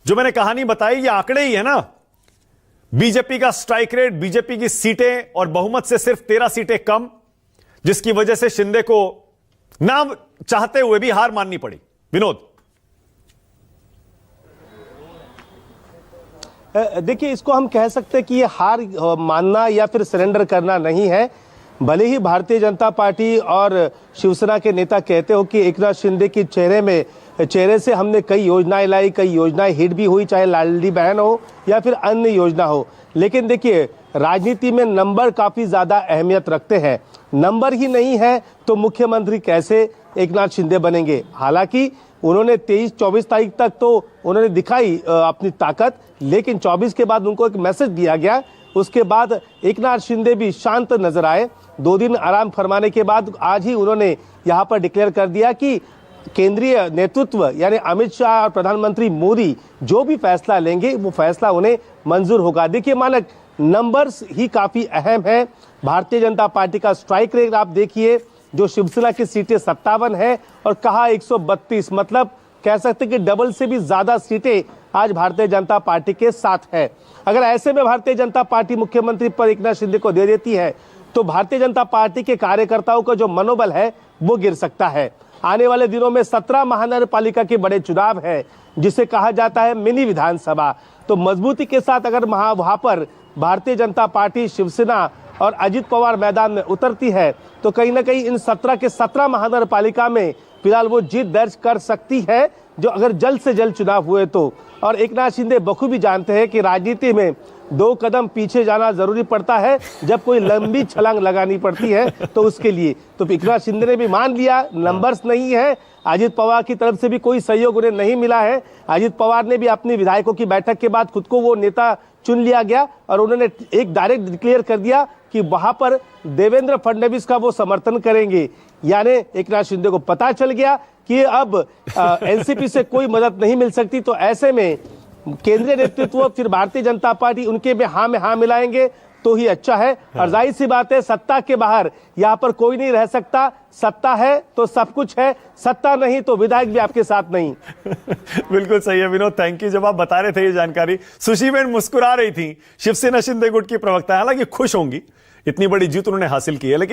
जो मैंने कहानी बताई ये आंकड़े ही है ना। बीजेपी का स्ट्राइक रेट, बीजेपी की सीटें और बहुमत से सिर्फ 13 सीटें कम, जिसकी वजह से शिंदे को ना चाहते हुए भी हार माननी पड़ी। विनोद, देखिए, इसको हम कह सकते हैं कि ये हार मानना या फिर सरेंडर करना नहीं है। भले ही भारतीय जनता पार्टी और शिवसेना के नेता कहते हो कि एकनाथ शिंदे की चेहरे से हमने कई योजनाएं लाई, कई योजनाएं हिट भी हुई, चाहे लाडली बहन हो या फिर अन्य योजना हो, लेकिन देखिए राजनीति में नंबर काफी ज्यादा अहमियत रखते हैं। नंबर ही नहीं है तो मुख्यमंत्री कैसे एकनाथ शिंदे बनेंगे। हालांकि उन्होंने 23-24 तारीख तक तो उन्होंने दिखाई अपनी ताकत, लेकिन 24 के बाद उनको एक मैसेज दिया गया। उसके बाद एकनाथ शिंदे भी शांत नजर आए। 2 दिन आराम फरमाने के बाद आज ही उन्होंने यहाँ पर डिक्लेयर कर दिया कि केंद्रीय नेतृत्व यानी अमित शाह और प्रधानमंत्री मोदी जो भी फैसला लेंगे वो फैसला उन्हें मंजूर होगा। देखिए मानक, नंबर्स ही काफी अहम है। भारतीय जनता पार्टी का स्ट्राइक रेट आप देखिए, जो शिवसेना की सीटें 57 है और कहा 132, मतलब कह सकते कि डबल से भी ज्यादा सीटें आज भारतीय जनता पार्टी के साथ है। अगर ऐसे में भारतीय जनता पार्टी मुख्यमंत्री पर एकनाथ शिंदे को दे देती है तो भारतीय जनता पार्टी के कार्यकर्ताओं का जो मनोबल है वो गिर सकता है। आने वाले दिनों में 17 महानगरपालिका के बड़े चुनाव है, जिसे कहा जाता है मिनी विधानसभा। तो मजबूती के साथ अगर वहां पर भारतीय जनता पार्टी, शिवसेना और अजित पवार मैदान में उतरती है तो कहीं ना कहीं इन 17 के 17 महानगरपालिका में फिलहाल वो जीत दर्ज कर सकती है, जो अगर जल्द से जल्द चुनाव हुए तो। और एकनाथ शिंदे बखूबी जानते हैं कि राजनीति में 2 कदम पीछे जाना जरूरी पड़ता है जब कोई लंबी छलांग लगानी पड़ती है तो उसके लिए। तो एकनाथ शिंदे ने भी मान लिया नंबर्स नहीं है। अजित पवार की तरफ से भी कोई सहयोग उन्हें नहीं मिला है। अजित पवार ने भी अपनी विधायकों की बैठक के बाद खुद को वो नेता चुन लिया गया और उन्होंने एक डायरेक्ट डिक्लेयर कर दिया कि वहां पर देवेंद्र फडणवीस का वो समर्थन करेंगे। यानी एकनाथ शिंदे को पता चल गया कि अब एनसीपी से कोई मदद नहीं मिल सकती, तो ऐसे में केंद्रीय नेतृत्व फिर भारतीय जनता पार्टी उनके में हाँ मिलाएंगे तो ही अच्छा है। और जाहिर सी बात है, सत्ता के बाहर यहाँ पर कोई नहीं रह सकता। सत्ता है तो सब कुछ है, सत्ता नहीं तो विधायक भी आपके साथ नहीं। बिल्कुल सही है विनोद, थैंक यू। जब आप बता रहे थे ये जानकारी, सुशी बेन मुस्कुरा रही थी, शिवसेना शिंदे गुट की प्रवक्ता, हालांकि खुश होंगी, इतनी बड़ी जीत उन्होंने हासिल की है। लेकिन